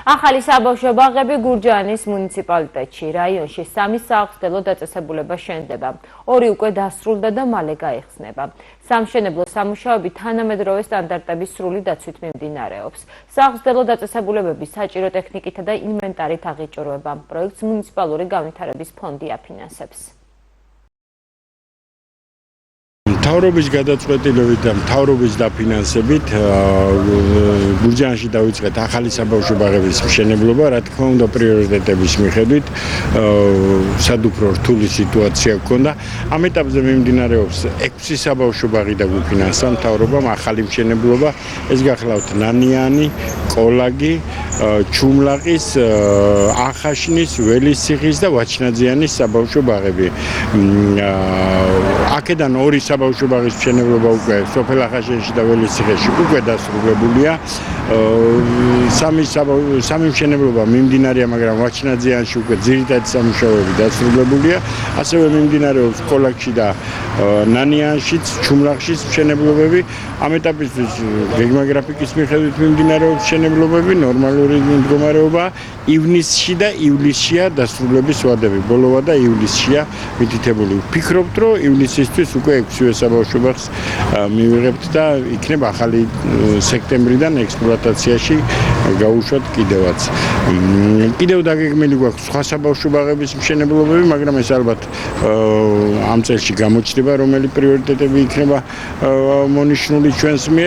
ახალი საბავშვო ბაღები გურჯაანის მუნიციპალიტეტში, რაიონში 3 საახსნელო დაწესებულება შენდება. 2 უკვე დასრულდა და მალე გაიხსნება. სამშენებლო სამუშაოები თანამედროვე სტანდარტების სრული დაცვით მიმდინარეობს. საახსნელო დაწესებულებები საჭირო ტექნიკითა და ინვენტარით აღიჭურვება. პროექტს მუნიციპალური განვითარების ფონდი აფინანსებს. მთავრობის გადაწყვეტილებით და მთავრობის დაფინანსებით გურჯაანში დავიწყეთ ახალი საბავშვო ბაღების მშენებლობა, რა თქმა უნდა პრიორიტეტების მიხედვით სადუფრო რთული სიტუაცია გქონდა. ამ ეტაპზე მიმდინარეობს 6 საბავშვო ბაღი და გვიფინანსა მთავრობამ ახალი მშენებლობა. ეს გახლავთ ნანიანი, კოლაგი, ჩუმლაყის, ახაშნის, ველისციხის და ვაჩნაძიანის საბავშვო ბაღები. აქედან 2 საბავშვო ბაღის მშენებლობა უკვე სოფელ ახაშენში და ველისციხეში უკვე დასრულებულია. 3 მშენებლობა მიმდინარეა, მაგრამ ვაჩნაძიანში უკვე ძირითადი სამუშაოები დასრულებულია. ასევე მიმდინარეობს კოლაგში და ნანიანშიც, ჩუმლაყშიც მშენებლობები. ამ ეტაპისთვის გეგმაგრაფიკის მიხედვით მიმდინარეობს მშენებლობები, ნორმალური მდგომარეობა. ივნისში და ივლისშია დასრულების ვადები. ბოლოვა და ივლისშია მითითებული. ვფიქრობთ, რომ ივლისისთვის უკვე 6-ვე საბავშვო ბაღს მივიღებთ და იქნება ახალი სექტემბრიდან ექსპლუატაციაში გაუშვათ კიდევაც. კიდევ დაგეგმილი გვაქვს სხვა საბავშვო ბაღების მშენებლობები, მაგრამ ეს ალბათ ამ წელში გამოჩნდება, რომელი პრიორიტეტები იქნება მონიშნული ჩვენს მიერ.